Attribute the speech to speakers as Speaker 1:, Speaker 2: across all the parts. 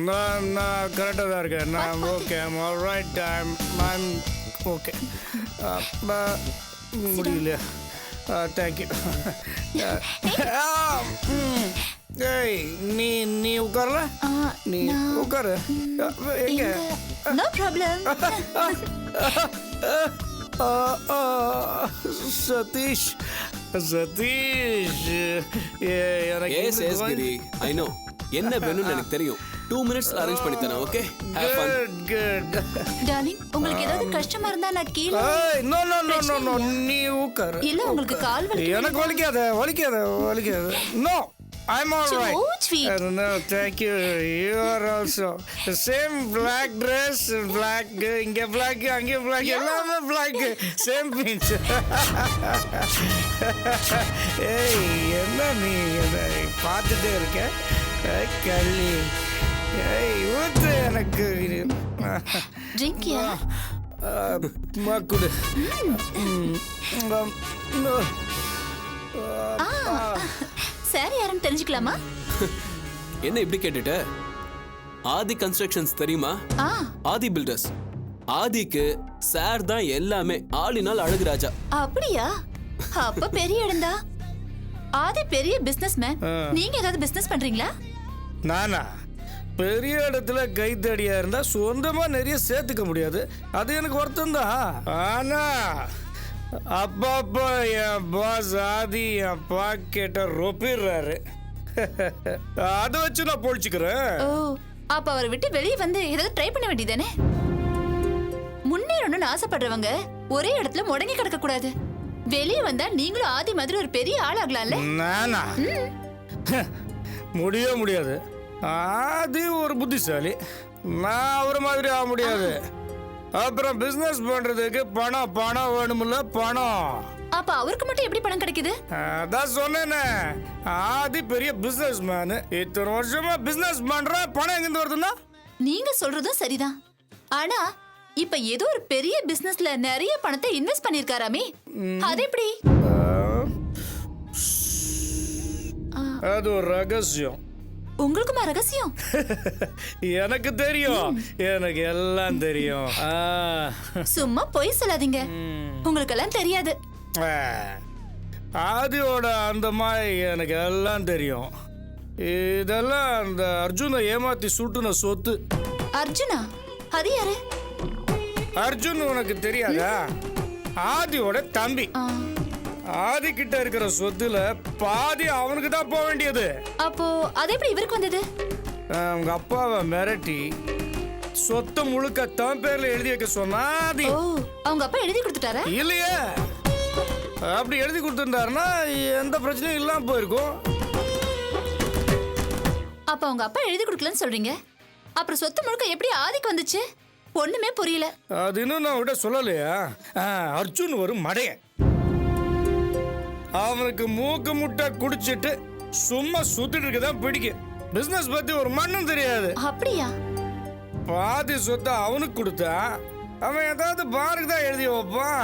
Speaker 1: நான் கரெக்டாக தான் இருக்கேன். நான் ஓகே, ரைட் ஐம் ஓகே. முடியல. தேங்க்யூ. ஏய் நீ உட்காரல? நீ உட்காரு. எங்க?
Speaker 2: No problem.
Speaker 1: சதீஷ்
Speaker 3: எனக்கு ஐ நோ என்ன வேணும்னு எனக்கு தெரியும். 2 minutes அரேஞ்ச் பண்ணி தரேன். Okay, have fun.
Speaker 1: Good.
Speaker 2: Darling, உங்களுக்கு ஏதாவது கஷ்டமா இருந்தா நான் கீழ.
Speaker 1: No no no no no, நீ உட்காரு.
Speaker 2: இல்ல உங்களுக்கு கால் வலி.
Speaker 1: எனக்கு வலிக்காத. No, I'm all right.
Speaker 2: So sweet.
Speaker 1: No, thank you. You are also the same black dress, black. Inge black, ange black, எல்லாமே black. Same pinch. ஏய், என்ன நீ பார்த்துட்டே இருக்க? கள்ளி. ஏய், ஊத்து எனக்கு.
Speaker 2: Drink யா?
Speaker 1: மாக்குடு.
Speaker 2: சார் யாருன்னு தெரிஞ்சுக்கலாமா?
Speaker 3: என்ன இப்படி கேட்டுட்ட? ஆதி கன்ஸ்ட்ரக்ஷன்ஸ் தெரியுமா? ஆதி பில்டர்ஸ். ஆதிக்கு சார் தான் எல்லாமே. ஆளினால் அழகு ராஜா.
Speaker 2: அப்படியா? அப்ப பெரிய இடம்தா. ஆதி பெரிய பிசினஸ்மேன். நீங்க ஏதாவது பிசினஸ் பண்றீங்களா?
Speaker 1: நானா? பெரிய இடத்துல கைத்தடியா இருந்தா சொந்தமா நிறைய சேர்த்துக்க முடியாது. அது எனக்கு வருத்தம் தான். ஆனா அப்பப்போ என் பாஸ் ஆதி என் பாக்கெட்ட ரொப்பிடுறாரு. அதை வச்சு நான் பொழிச்சுக்கிறேன்.
Speaker 2: ஓ, அப்ப அவரை விட்டு வெளியே வந்து ஏதாவது ட்ரை பண்ண வேண்டியதானே? முன்னேறணும்னு ஆசைப்படுறவங்க ஒரே இடத்துல முடங்கி கிடக்க கூடாது. வெளியே வந்தா நீங்களும் ஆதி மாதிரி ஒரு பெரிய ஆள் ஆகலாம்ல?
Speaker 1: நானா? முடியாது. ஆதி ஒரு புத்திசாலி. நான் அவரை மாதிரி ஆக முடியாது. அப்புறம் பிசினஸ் பண்றதுக்கு பணம் வேணும்ல, பணம்.
Speaker 2: அப்ப அவருக்கு மட்டும் எப்படி பணம் கிடைக்குது?
Speaker 1: அதான் சொன்னேனே, ஆதி பெரிய பிசினஸ் மேன். இத்தனை வருஷமா பிசினஸ் பண்ற, பணம் எங்கிருந்து வருதுன்னா?
Speaker 2: நீங்க சொல்றதும் சரிதான். ஆனா இப்ப ஏதோ ஒரு பெரிய பிசினஸ்ல நிறைய பணத்தை இன்வெஸ்ட் பண்ணிருக்காராமே, அது எப்படி?
Speaker 1: அது ஒரு ரகசியம்.
Speaker 2: உங்களுக்குமா ரகசியம்?
Speaker 1: எனக்கு தெரியும், எனக்கு எல்லாம் தெரியும்.
Speaker 2: சும்மா பொய் சொல்லாதீங்க, உங்களுக்கெல்லாம் தெரியாது.
Speaker 1: ஆதியோட அந்த மாதிரி எனக்கு எல்லாம் தெரியும். இதெல்லாம் அந்த அர்ஜுனை ஏமாத்தி சுட்டுன சொத்து.
Speaker 2: அர்ஜுனா? அது யாரு?
Speaker 1: அர்ஜுன் உனக்கு தெரியாதா? ஆதியோட தம்பி. ஆதி கிட்ட இருக்கிற சொத்துல பாதி அவனுக்கு தான் போக வேண்டியது.
Speaker 2: அப்போ அது எப்படி இவருக்கு வந்தது?
Speaker 1: அவங்க அப்பாவை மிரட்டி சொத்து முழுக்க தன் பேர்ல எழுதி வைக்க சொன்னா ஆதி.
Speaker 2: அவங்க அப்பா எழுதி கொடுத்துட்டாரா?
Speaker 1: இல்லையே, அப்படி எழுதி கொடுத்துட்டாருன்னா எந்த பிரச்சனையும் இல்லாம போயிருக்கும்.
Speaker 2: அப்ப அவங்க அப்பா எழுதி கொடுக்கலன்னு சொல்றீங்க, அப்புறம் சொத்து முழுக்க எப்படி ஆதிக்கு வந்துச்சு? ஒண்ணுமே புரியல.
Speaker 1: அது இன்னும் நான் விட சொல்லலையா? அர்ஜுன் ஒரு மடையன். அவனுக்கு மூக்கு முட்டை குடிச்சிட்டு சும்மா சுத்திட்டு இருக்கதான் பிடிக்கும். பிசினஸ் பத்தி ஒரு மண்ணும் தெரியாது.
Speaker 2: அப்படியா?
Speaker 1: பாதி சொத்தை அவனுக்கு கொடுத்தா அவன் ஏதாவது பாருக்கு தான் எழுதி வைப்பான்.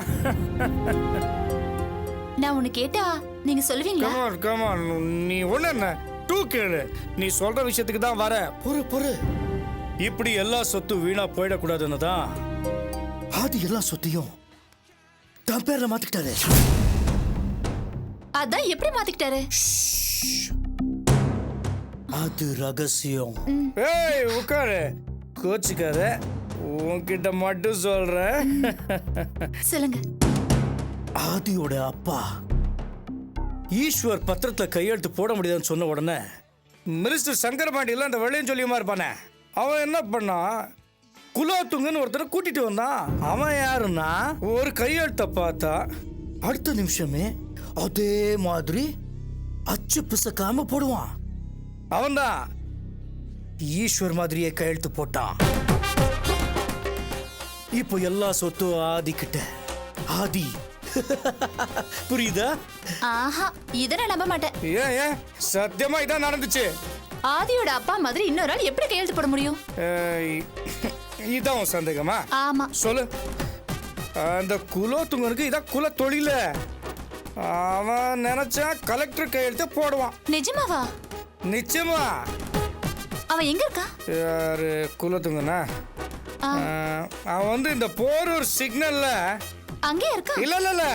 Speaker 2: நான் உன்னை கேட்டா நீங்க சொல்லுவீங்களா?
Speaker 1: கமான், நீ ஒண்ணு என்ன டூ கேளு. நீ சொல்ற விஷயத்துக்கு தான் வர. பொறு. இப்படி எல்லா சொத்தும் வீணா போயிடக்கூடாதுன்னு தான் ஆதி எல்லா சொத்தையும் தன் பேர்ல மாத்திக்கிட்டாரு.
Speaker 2: அதான் எப்படி மாத்திக்கிட்டாரு?
Speaker 1: அது ரகசியம். ஏய் உட்காரு, கோச்சுக்காத. உன்கிட்ட மட்டும் சொல்றேன்.
Speaker 2: சொல்லுங்க.
Speaker 1: ஆதியோட அப்பா ஈஸ்வர் பத்திரத்துல கையெழுத்து போட முடியாதுன்னு சொன்ன உடனே மினிஸ்டர் சங்கர் பாண்டியெல்லாம் அந்த வெள்ளையும் சொல்லியுமா இருப்பானே, அவன் என்ன பண்ணான்? குலோத்துங்கன்னு ஒருத்தரை கூட்டிட்டு வந்தான். அவன் யாருன்னா, ஒரு கையெழுத்தை பார்த்தா அடுத்த நிமிஷமே அதே மாதிரி அச்சு பிசக்காம போடுவான். அவன்தான் ஈஸ்வர் மாதிரியே கையெழுத்து போட்டான். இப்போ எல்லா சொத்தும் ஆதி கிட்ட. ஆதி புரியுதா?
Speaker 2: ஆஹா, இத நான் நம்ப மாட்டேன்.
Speaker 1: ஏன் சத்தியமா இதான் நடந்துச்சு.
Speaker 2: ஆதியோட அப்பா மாதிரி இன்னொரு ஆள் எப்படி கையெழுத்து போட முடியும்?
Speaker 1: இதான் சந்தேகமா?
Speaker 2: ஆமா.
Speaker 1: சொல்லு. அந்த குலோத்துங்கனுக்கு இதான் குல தொழில. அவன் நினைச்சா கலெக்டர் கையெழுத்து போடுவான்.
Speaker 2: நிஜமாவா?
Speaker 1: நிச்சயமா.
Speaker 2: அவன் எங்க இருக்கா?
Speaker 1: யாரு குலத்துங்கண்ணா?
Speaker 2: ஆ.
Speaker 1: அவன் வந்து இந்த போரூர் சிக்னல்ல.
Speaker 2: அங்கே இருக்கா?
Speaker 1: இல்ல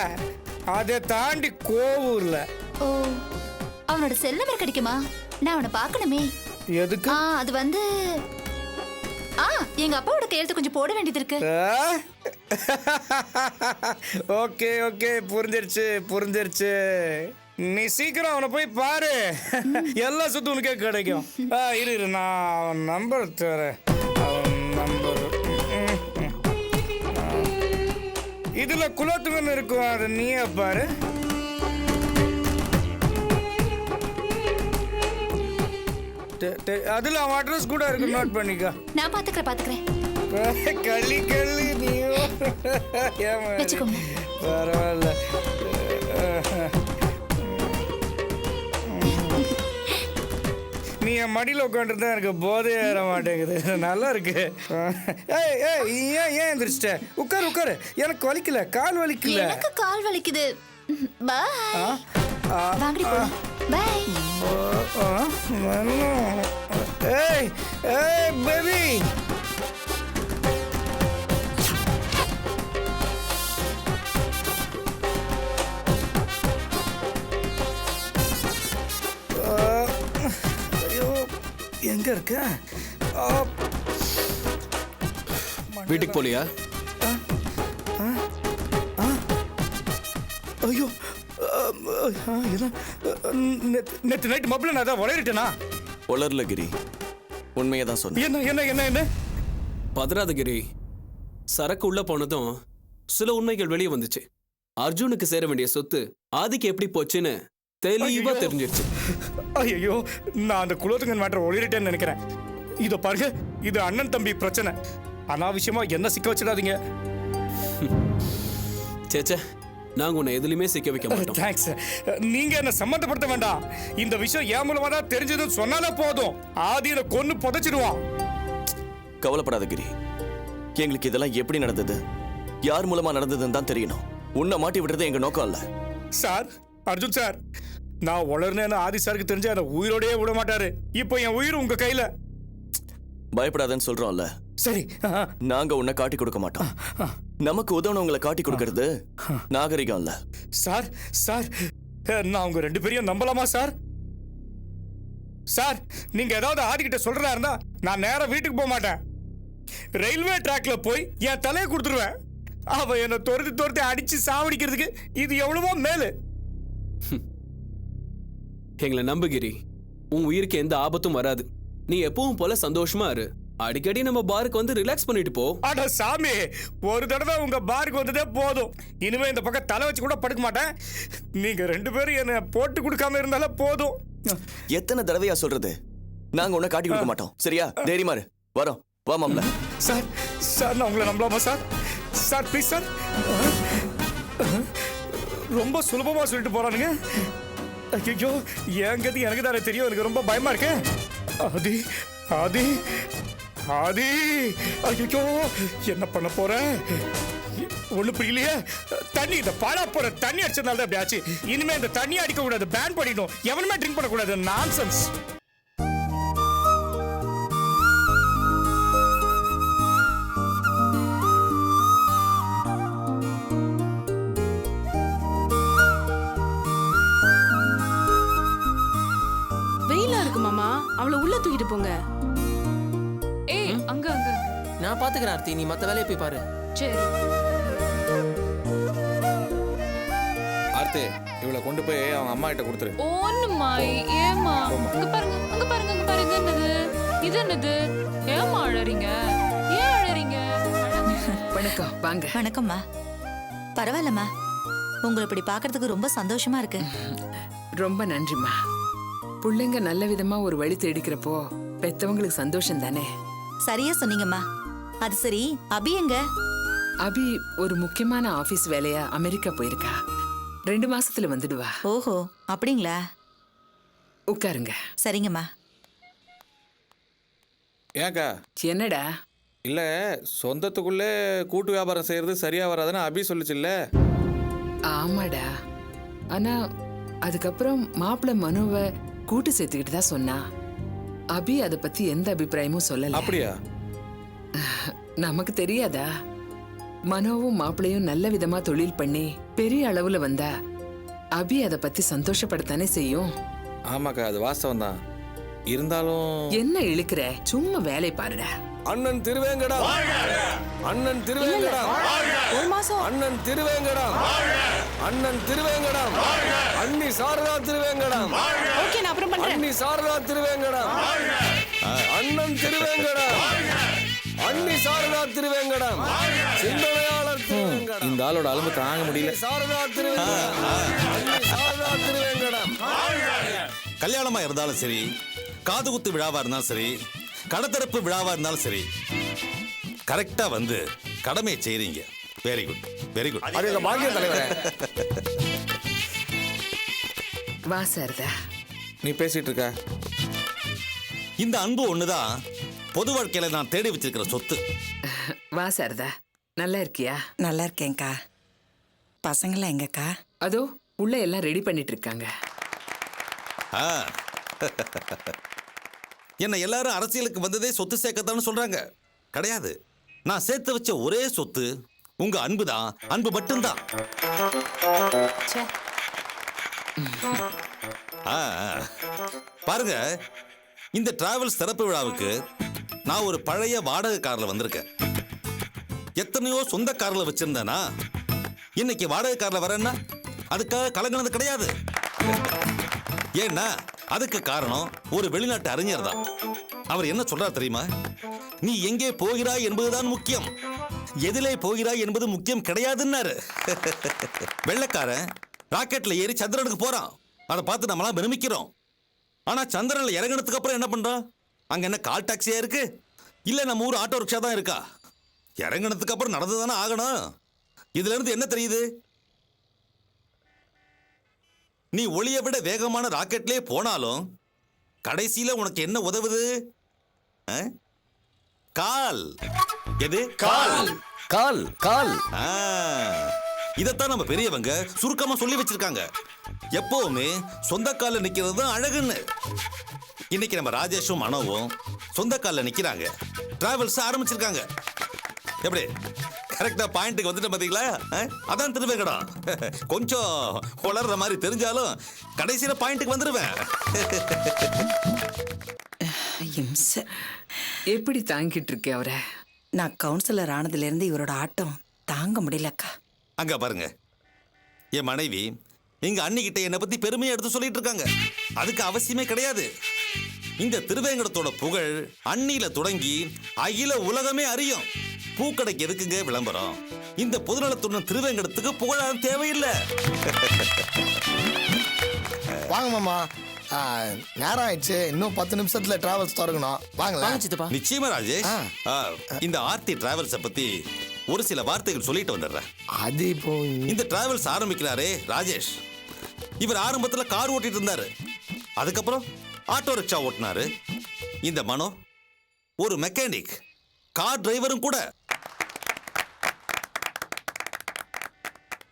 Speaker 1: அதை தாண்டி கோவூர்ல.
Speaker 2: ஓ, அவனோட செல் நம்பர் கிடைக்குமா? நான் அவனை பார்க்கணுமே.
Speaker 1: எதுக்கு?
Speaker 2: அது வந்து எங்க அப்பாவோட கையெழுத்து கொஞ்சம் போட வேண்டியது இருக்கு.
Speaker 1: ஓகே ஓகே, புரிஞ்சிருச்சு. நீ சீக்கிரம் அவனை போய் பாரு. எல்லா சொத்து உனக்கே கிடைக்கும். இரு நான் அவன் நம்பர் தரேன். அவன் நம்பர் இதுல குலத்துங்கன்னு இருக்கும், அது நீயே பாரு. அதுல அவன் அட்ரஸ் கூட இருக்கு, நோட் பண்ணிக்கோ.
Speaker 2: நான் பாத்துக்கிறேன்.
Speaker 1: களி நீ பரவாயில்ல. நீ என் மடியில் உட்காந்துருந்தா எனக்கு போதே ஏற மாட்டேங்குது. நல்லா இருக்கு. ஏன் எந்திரிச்சிட்ட? உட்காரு. எனக்கு வலிக்கல, கால் வலிக்கல.
Speaker 2: எனக்கு கால் வலிக்குது. பாய். வாங்கடி போ. பாய்.
Speaker 1: ஏய் பேபி. எங்க இருக்க?
Speaker 3: வீட்டுக்கு போலியா?
Speaker 1: ஐயோ, நேற்று நைட் மப்பிள நான் தான் உளறிட்டேனா?
Speaker 4: உளரல கிரி, உண்மையை தான் சொன்னேன்.
Speaker 1: என்ன?
Speaker 3: பதறாத கிரி. சரக்கு உள்ள போனதும் சில உண்மைகள் வெளியே வந்துச்சு. அர்ஜுனுக்கு சேர வேண்டிய சொத்து ஆதிக்கு எப்படி போச்சுன்னு தெளிவா தெரிஞ்சிருச்சு.
Speaker 1: ஐயோ, நான் அந்த குலோத்துங்கன் மேட்டர் ஒளிரிட்டேன்னு நினைக்கிறேன். இத பாருங்க, இது அண்ணன் தம்பி பிரச்சனை. அனாவசியமா என்ன சிக்க வச்சிடாதீங்க.
Speaker 3: சேச்சே, நாங்க உன்னை எதுலயுமே சிக்க வைக்க மாட்டோம்.
Speaker 1: தேங்க்ஸ். நீங்க என்ன சம்மந்தப்படுத்த வேண்டாம். இந்த விஷயம் ஏன் மூலமா தான் தெரிஞ்சதுன்னு சொன்னாலே போதும். ஆதியை கொன்னு புதைச்சிடுவான்.
Speaker 4: கவலைப்படாத கிரி, எங்களுக்கு இதெல்லாம் எப்படி நடந்தது, யார் மூலமா நடந்ததுன்னு தான் தெரியணும். உன்னை மாட்டி விடுறது எங்க நோக்கம் இல்ல.
Speaker 1: சார், அர்ஜுன் சார், நான் வளர்னேன்னு ஆதி சாருக்கு தெரிஞ்ச என்ன உயிரோடயே விட மாட்டாரு. இப்போ என் உயிர் உங்க கையில.
Speaker 4: பயப்படாதன்னு சொல்றோம்ல.
Speaker 1: சரி,
Speaker 4: நாங்க உன்னை காட்டி கொடுக்க மாட்டோம். நமக்கு உதவனவங்களை காட்டி கொடுக்கறது நாகரிகம் இல்ல.
Speaker 1: சார், நான் உங்க 2 பேரையும் நம்பலாமா சார்? சார், நீங்க ஏதாவது ஆதிக்கிட்ட சொல்றதா இருந்தா நான் நேரா வீட்டுக்கு போக மாட்டேன். ரயில்வே டிராக்ல போய் என் தலையை கொடுத்துருவேன். அவ என்ன துரத்தி அடிச்சு சாவடிக்கிறதுக்கு இது எவ்வளவோ மேலு.
Speaker 3: எங்களை நம்புகிரி, உன் உயிருக்கு எந்த ஆபத்தும் வராது. நீ எப்பவும் போல சந்தோஷமா இரு. அடிக்கடி நம்ம பாருக்கு வந்து ரிலாக்ஸ் பண்ணிட்டு போ.
Speaker 1: அட சாமி, ஒரு தடவை உங்க பாருக்கு வந்ததே போதும். இனிமே இந்த பக்கம் தலை வச்சு கூட படுக்க மாட்டேன். நீங்க 2 பேரும் என்ன போட்டு கொடுக்காம இருந்தாலே போதும்.
Speaker 4: எத்தனை தடவையா சொல்றது? நாங்க உன்னை காட்டி கொடுக்க மாட்டோம். சரியா? தைரியமா இரு. வரோம். வா மாம்ல.
Speaker 1: சார், நான் உங்களை நம்பலாமா சார்? Sir please sir. ரொம்ப சுலபமா சொல்லிட்டு போறானுங்க. ஐயோ, என் கதி எனக்கு தானே தெரியும். எனக்கு ரொம்ப பயமா இருக்கு. ஆதி, ஐயோ, என்ன பண்ண போற? ஒண்ணு புரியலையே. தண்ணி, இந்த பாழா போற தண்ணி அடிச்சதுனால தான் அப்படி ஆச்சு. இனிமே இந்த தண்ணி அடிக்க கூடாது, பேன் பண்ணிடணும். எவனுமே ட்ரிங்க் பண்ணக்கூடாது. நான்சென்ஸ்.
Speaker 5: மாமா, அவளை உள்ள தூக்கிட்டு போங்க.
Speaker 6: ஏய், அங்க
Speaker 7: நான் பாத்துக்கிறேன் ஆர்த்தி, நீ மத்த வேலையை போய் பாரு.
Speaker 6: சரி.
Speaker 8: ஆர்த்தி, இவளை கொண்டு போய் அவங்க அம்மா கிட்ட கொடுத்துரு.
Speaker 6: ஓன்னுமா, ஏமா? அங்க பாருங்க. இது என்னது? ஏமா அழறீங்க? ஏன் அழறீங்க?
Speaker 5: வணக்கம், வாங்க.
Speaker 9: வணக்கம்மா. பரவாயில்லம்மா, உங்களை இப்படி பாக்குறதுக்கு ரொம்ப சந்தோஷமா இருக்கு.
Speaker 5: ரொம்ப நன்றிம்மா. பிள்ளைங்க நல்ல விதமா ஒரு வழி தேடிக்கிறப்போ பெத்தவங்களுக்கு சந்தோஷம் தானே.
Speaker 9: சரியா சொன்னீங்கம்மா. அது சரி, அபி எங்க?
Speaker 5: அபி ஒரு முக்கியமான ஆபீஸ் வேலையா அமெரிக்கா போயிருக்கா. 2 மாசத்துல வந்துடுவா.
Speaker 9: ஓஹோ, அப்படிங்களா?
Speaker 5: உட்காருங்க.
Speaker 9: சரிங்கம்மா.
Speaker 8: ஏக்கா?
Speaker 5: என்னடா?
Speaker 8: இல்ல, சொந்தத்துக்குள்ளே கூட்டு வியாபாரம் செய்யறது சரியா வராதுன்னு அபி சொல்லுச்சுல்ல?
Speaker 5: ஆமாடா, ஆனா அதுக்கப்புறம் மாப்பிள்ள மனுவை கூட்டு சேர்த்துக்கிட்டு தான் சொன்னா. அபி அத பத்தி எந்த அபிப்பிராயமும் சொல்லல.
Speaker 8: அப்படியா?
Speaker 5: நமக்கு தெரியாதா? மனோவும் மாப்பிளையும் நல்ல விதமா தொழில் பண்ணி பெரிய அளவுல வந்தா அபி அத பத்தி சந்தோஷப்படத்தானே செய்யும்.
Speaker 8: ஆமாக்கா, அது வாஸ்தவம் தான். இருந்தாலும்
Speaker 5: என்ன இழுக்கிற? சும்மா வேலை பாருடா.
Speaker 1: அண்ணன் திருவேங்கடம், அண்ணன் திருவேங்கடம்,
Speaker 9: ஒரு மாசம்
Speaker 1: அண்ணன் திருவேங்கடம், அண்ணன் திருவேங்கடம், அண்ணி சாரதா திருவேங்கடம்,
Speaker 9: ஓகே, நான் அப்புறம் பண்றேன்.
Speaker 1: அண்ணி சாரதா திருவேங்கடம், அண்ணன் திருவேங்கடம், அண்ணி சாரதா திருவேங்கடம், சிந்தனையாளர் திருவேங்கடம்,
Speaker 8: இந்த ஆளோட அலும்பு தாங்க முடியல.
Speaker 1: சாரதா திருவேங்கடம், அண்ணி சாரதா திருவேங்கடம்.
Speaker 10: கல்யாணமா இருந்தாலும் சரி, காதுகுத்து விழாவா இருந்தாலும் சரி, கடத்தரப்பு விழாவா இருந்தாலும் சரி, கரெக்டா வந்து கடமையை செய்றீங்க. Very good, very good.
Speaker 1: அது எங்க பாக்கிய தலைவரே.
Speaker 5: வா சாரதா.
Speaker 8: நீ பேசிட்டு இருக்க.
Speaker 10: இந்த அன்பு ஒண்ணுதான் பொது வாழ்க்கையில நான் தேடி வச்சிருக்கிற சொத்து.
Speaker 5: வா சாரதா. நல்லா இருக்கியா?
Speaker 9: நல்லா இருக்கேன்க்கா. பசங்களாம் எங்கக்கா?
Speaker 5: அதோ உள்ள எல்லாம் ரெடி பண்ணிட்டு இருக்காங்க.
Speaker 10: ஆ. என்ன எல்லாரும் அரசியலுக்கு வந்ததே சொத்து சேர்க்கத்தான்னு சொல்றாங்க. கிடையாது. நான் சேர்த்து வச்ச ஒரே சொத்து உங்க அன்பு தான். அன்பு மட்டும்தான். பாருங்க, இந்த டிராவல்ஸ் சிறப்பு விழாவுக்கு நான் ஒரு பழைய வாடகை கார்ல வந்திருக்கேன். எத்தனையோ சொந்த கார்ல வச்சிருந்தேனா இன்னைக்கு வாடகை கார்ல வரேன்னா அதுக்காக கலங்கினது கிடையாது. ஏன்னா அதுக்கு காரணம் ஒரு வெளிநாட்டு அறிஞர் தான். அவர் என்ன சொல்றார் தெரியுமா? நீ எங்கே போகிறாய் என்பதுதான் முக்கியம், எதிலே போகிறாய் என்பது முக்கியம் கிடையாதுன்னாரு. வெள்ளைக்காரன் ராக்கெட்ல ஏறி சந்திரனுக்கு போறான். அதை பார்த்து நம்மளாம் பிரமிக்கிறோம். ஆனா சந்திரன்ல இறங்கினதுக்கு அப்புறம் என்ன பண்றோம்? அங்க என்ன கால் டாக்ஸியா இருக்கு? இல்ல நம்ம ஊர் ஆட்டோ ரிக்ஷா தான் இருக்கா? இறங்கினதுக்கு அப்புறம் நடந்து தானே ஆகணும். இதுல இருந்து என்ன தெரியுது? நீ ஒளியை விட வேகமான ராக்கெட்லயே போனாலும் கடைசியில உனக்கு என்ன உதவுது? கால். எது? கால்.
Speaker 4: கால் கால்.
Speaker 10: இதத்தான் நம்ம பெரியவங்க சுருக்கமா சொல்லி வச்சிருக்காங்க. எப்பவுமே சொந்த கால்ல நிக்கிறது தான் அழகுன்னு. இன்னைக்கு நம்ம ராஜேஷும் மனோவும் சொந்த கால்ல நிக்கிறாங்க. டிராவல்ஸ் ஆரம்பிச்சிருக்காங்க. எப்படி கரெக்டா பாயிண்ட்டுக்கு வந்துட்டு பாத்தீங்களா? அதான் திருவேங்கடம். கொஞ்சம் வளர்ற மாதிரி தெரிஞ்சாலும் கடைசியில பாயிண்ட்டுக்கு வந்துருவேன்.
Speaker 5: எப்படி தாங்கிட்டு இருக்கே அவரை?
Speaker 9: நான் கவுன்சிலர் ஆனதுல இருந்து இவரோட ஆட்டம் தாங்க முடியலக்கா.
Speaker 10: அங்க பாருங்க, என் மனைவி எங்க அண்ணிக்கிட்ட என்னை பத்தி பெருமையை எடுத்து சொல்லிட்டு இருக்காங்க. அதுக்கு அவசியமே கிடையாது. இந்த திருவேங்கடத்தோட புகழ் அண்ணில தொடங்கி அகில உலகமே அறியும். பூக்கடைக்கு எதுக்குங்க விளம்பரம்? இந்த பொதுநலத்துடன் திருவேங்கடத்துக்கு புகழாரம் தேவையில்லை.
Speaker 11: வாங்க மாமா, நேரம் ஆயிடுச்சு. இன்னும் 10 நிமிஷத்துல டிராவல்ஸ் தொடங்கணும். வாங்க.
Speaker 10: நிச்சயமா ராஜேஷ். இந்த ஆர்த்தி டிராவல்ஸ பத்தி ஒரு சில வார்த்தைகள் சொல்லிட்டு வந்துடுறேன்.
Speaker 11: அது இப்போ
Speaker 10: இந்த டிராவல்ஸ் ஆரம்பிக்கிறாரே ராஜேஷ், இவர் ஆரம்பத்துல கார் ஓட்டிட்டு இருந்தாரு. அதுக்கப்புறம் ஆட்டோ ரிக்ஷா ஓட்டினாரு. இந்த மனோ ஒரு மெக்கானிக், கார் டிரைவரும் கூட.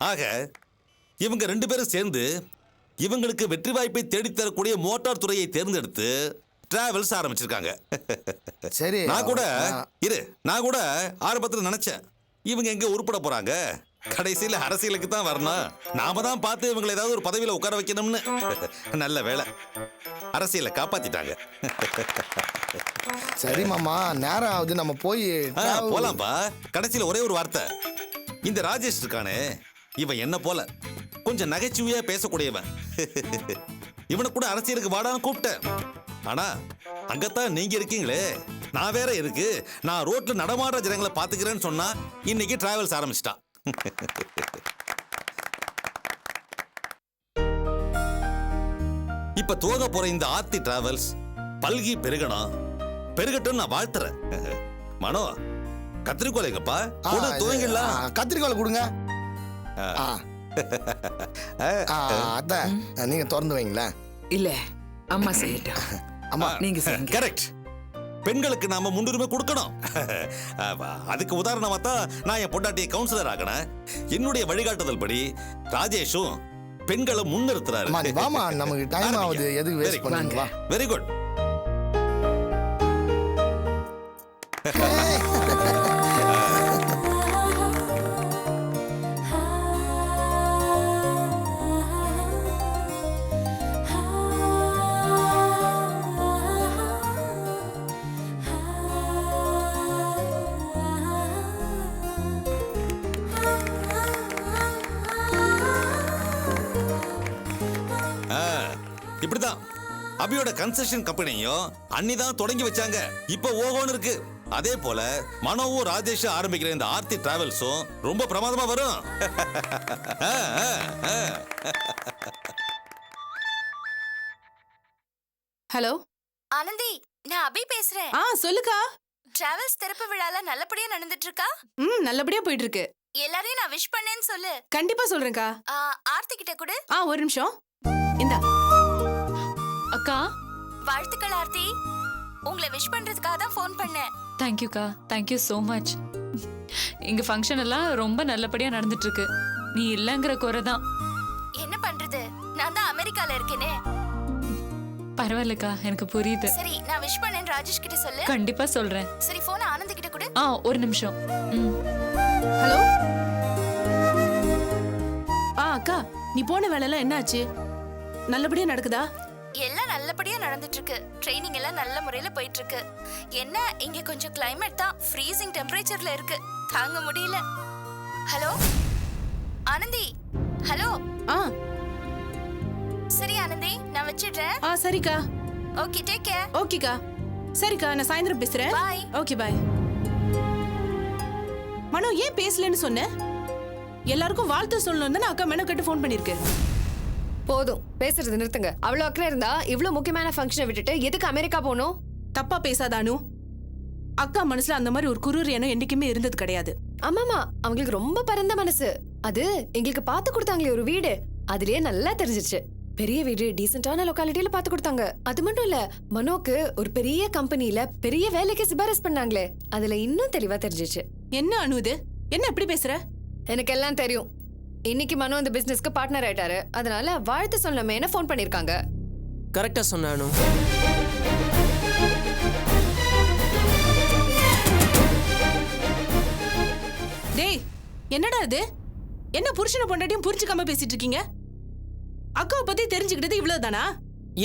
Speaker 10: ஆக இவங்க 2 பேரும் சேர்ந்து இவங்களுக்கு வெற்றி வாய்ப்பை தேடித்தரக்கூடிய மோட்டார் துறையை தேர்ந்தெடுத்து டிராவல்ஸ் ஆரம்பிச்சிருக்காங்க.
Speaker 11: சரி,
Speaker 10: நான் கூட ஆரம்பத்தில் நினைச்சேன் இவங்க எங்க உருப்பட போறாங்க, கடைசியில் அரசியலுக்கு தான் வரணும், நாம தான் பார்த்து இவங்களை ஏதாவது ஒரு பதவியில உட்கார வைக்கணும்னு. நல்ல வேலை, அரசியலை காப்பாத்திட்டாங்க.
Speaker 11: சரி மாமா, நேரம் ஆகுது, நம்ம போய்
Speaker 10: போலாம்பா. கடைசியில் ஒரே ஒரு வார்த்தை, இந்த ராஜேஷ் இருக்கானே இவன் என்ன போல கொஞ்சம் நகைச்சுவையா பேசக்கூடியவன். இவனை கூட அரசியலுக்கு வாடான்னு கூப்பிட்டேன். ஆனா அங்கத்தான் நீங்க இருக்கீங்களே, நான் வேற இருக்கு, நான் ரோட்ல நடமாடுற ஜனங்களை பாத்துக்கிறேன்னு சொன்னா இன்னைக்கு டிராவல்ஸ் ஆரம்பிச்சிட்டான். இப்ப துவங்க போற இந்த ஆர்த்தி டிராவல்ஸ் பல்கி பெருகட்டும் நான் வாழ்த்துறேன். மனோ, கத்திரிக்கோல் எங்கப்பா? துவங்கிடலாம்.
Speaker 11: கத்திரிக்கோல் கொடுங்க. அதான் நீங்க திறந்து வைங்களேன்.
Speaker 5: இல்ல அம்மா செய்யட்டும்.
Speaker 11: அம்மா
Speaker 5: நீங்க செய்யுங்க.
Speaker 10: கரெக்ட். பெண்களுக்கு நாம முன்னுரிமை கொடுக்கணும். அதுக்கு உதாரணமா தான் நான் என் பொண்டாட்டியை கவுன்சிலர் ஆகினேன். என்னுடைய வழிகாட்டுதல் படி ராஜேஷும் பெண்களை முன்னிறுத்துறாரு.
Speaker 11: வாமா, நமக்கு டைம் ஆகுது, எதுக்கு வேஸ்ட் பண்ணுங்க.
Speaker 10: Very good. இப்படிதான் அபியோட கன்ஸ்ட்ரக்ஷன் கம்பெனியும் அன்னிதான் தொடங்கி வச்சாங்க. இப்போ ஓஹோன்னு இருக்கு. அதே போல மனோவும் ராஜேஷும் ஆரம்பிக்கிற இந்த ஆர்த்தி டிராவல்ஸும் ரொம்ப பிரமாதமா வரும்.
Speaker 12: ஹலோ
Speaker 13: ஆனந்தி, நான் அபி பேசுறேன்.
Speaker 12: சொல்லுக்கா.
Speaker 13: டிராவல்ஸ் திறப்பு விழால நல்லபடியா நடந்துட்டு இருக்கா?
Speaker 12: நல்லபடியா போயிட்டு இருக்கு.
Speaker 13: எல்லாரையும் நான் விஷ் பண்ணேன்னு சொல்லு.
Speaker 12: கண்டிப்பா சொல்றேன்க்கா.
Speaker 13: ஆர்த்தி கிட்ட கூட.
Speaker 12: ஒரு நிமிஷம். இந்தா.
Speaker 6: அக்கா,
Speaker 13: வாழ்த்துக்கள் ஆர்த்தி. உங்களை விஷ் பண்றதுக்காக தான் ஃபோன் பண்ணேன்.
Speaker 6: தேங்க்யூக்கா, தேங்க்யூ so மச். இங்க ஃபங்க்ஷன் எல்லாம் ரொம்ப நல்லபடியா நடந்துட்டு இருக்கு. நீ இல்லங்கிற குறை தான்.
Speaker 13: என்ன பண்றது, நான் தான் அமெரிக்கால இருக்கேனே.
Speaker 6: பரவாயில்லக்கா, எனக்கு புரியுது.
Speaker 13: சரி, நான் விஷ் பண்ணேன் ராஜேஷ் கிட்ட சொல்லு.
Speaker 6: கண்டிப்பா சொல்றேன்.
Speaker 13: சரி, போன் ஆனந்த் கிட்ட கொடு.
Speaker 6: ஒரு நிமிஷம்.
Speaker 12: ஹலோ. அக்கா, நீ போன வேலையெல்லாம் என்னாச்சு? நல்லபடியா நடக்குதா?
Speaker 13: எல்லாம் நல்லபடியா நடந்துட்டு இருக்கு. ட்ரெயினிங் எல்லாம் நல்ல முறையில போயிட்டு இருக்கு. என்ன, இங்க கொஞ்சம் கிளைமேட் தான் ஃப்ரீசிங் டெம்பரேச்சர்ல இருக்கு. தாங்க முடியல. ஹலோ ஆனந்தி. ஹலோ. சரி ஆனந்தி, நான் வச்சிடுறேன்.
Speaker 12: சரிக்கா.
Speaker 13: Okay, take care.
Speaker 12: ஓகேக்கா. சரிக்கா, நான் சாயந்தரம் பேசுறேன்.
Speaker 13: பாய்.
Speaker 12: ஓகே, பாய். மனோ, ஏன் பேசலன்னு சொன்ன? எல்லாருக்கும் வாழ்த்து சொல்லணும் தான் அக்கா மெனு கட்டு ஃபோன் பண்ணிருக்கேன்.
Speaker 14: போதும், பேசுறது நிறுத்துங்க. அவ்வளவு அக்கறை இருந்தா இவ்வளவு முக்கியமான ஃபங்க்ஷனை விட்டுட்டு எதுக்கு அமெரிக்கா போகணும்?
Speaker 12: தப்பா பேசாதானு. அக்கா மனசுல அந்த மாதிரி ஒரு குரூர் எண்ணம் என்னைக்குமே இருந்தது கிடையாது.
Speaker 14: ஆமாமா, அவங்களுக்கு ரொம்ப பரந்த மனசு. அது எங்களுக்கு பார்த்து கொடுத்தாங்களே ஒரு வீடு, அதுலயே நல்லா தெரிஞ்சிச்சு. பெரிய வீடு, டீசென்டான லொகாலிட்டியில பார்த்து கொடுத்தாங்க. அது மட்டும் இல்ல, மனோக்கு ஒரு பெரிய கம்பெனில பெரிய வேலைக்கு சிபாரிசு பண்ணாங்களே, அதுல இன்னும் தெளிவா தெரிஞ்சிச்சு.
Speaker 12: என்ன அனு இது? என்ன எப்படி பேசுற?
Speaker 14: எனக்கு எல்லாம் தெரியும். இன்னைக்கு மனோ இந்த பிசினஸ்க்கு பார்ட்னர் ஆயிட்டாரு. அதனால வாழ்த்து சொல்லணுமேனு ஃபோன் பண்ணிருக்காங்க.
Speaker 7: கரெக்டா சொன்னானு.
Speaker 12: டேய், என்னடா இது? என்ன புருஷனை பொண்டாட்டியும் புரிஞ்சுக்காம பேசிட்டு இருக்கீங்க? அக்காவை பத்தி தெரிஞ்சுக்கிட்டது இவ்வளவுதானா?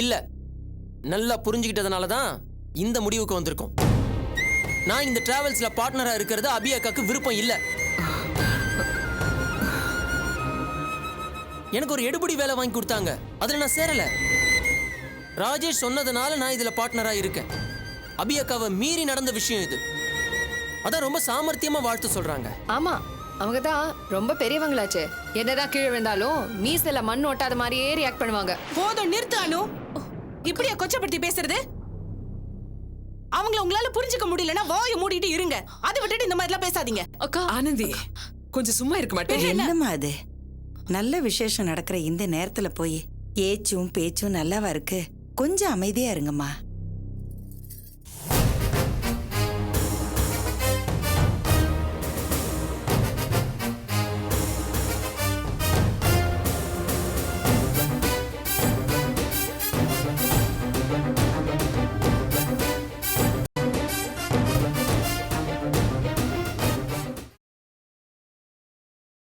Speaker 7: இல்ல, நல்லா புரிஞ்சுக்கிட்டதுனால தான் இந்த முடிவுக்கு வந்திருக்கோம். நான் இந்த டிராவல்ஸ்ல பார்ட்னரா இருக்கிறது அபி அக்காக்கு விருப்பம் இல்ல. எனக்கு ஒரு எடுபடி வேலை வாங்கி கொடுத்தாங்க, அதுல நான் சேரல. ராஜேஷ் சொன்னதுனால நான் இதுல பார்ட்னரா இருக்கேன். அபி அக்காவை மீறி நடந்த விஷயம் இது. அதான் ரொம்ப சாமர்த்தியமா வாழ்த்து சொல்றாங்க.
Speaker 14: ஆமா, அவங்க தான் ரொம்ப பெரியவங்களாச்சு. என்னதான் கீழே விழுந்தாலும் மீசல மண் ஒட்டாத மாதிரியே ரியாக்ட் பண்ணுவாங்க.
Speaker 12: போதும், நிறுத்து அனு. இப்படியா கொச்சப்படுத்தி பேசுறது? அவங்கள உங்களால புரிஞ்சுக்க முடியலன்னா வாயை மூடிட்டு இருங்க. அதை விட்டுட்டு இந்த மாதிரி எல்லாம் பேசாதீங்க.
Speaker 6: அக்கா,
Speaker 5: ஆனந்தி, கொஞ்சம் சும்மா இருக்க மாட்டேன்.
Speaker 15: என்னம்மா அது? நல்ல விசேஷம் நடக்கிற இந்த நேரத்துல போய் ஏச்சும் பேச்சும் நல்லாவா இருக்கு? கொஞ்சம் அமைதியா இருங்கம்மா.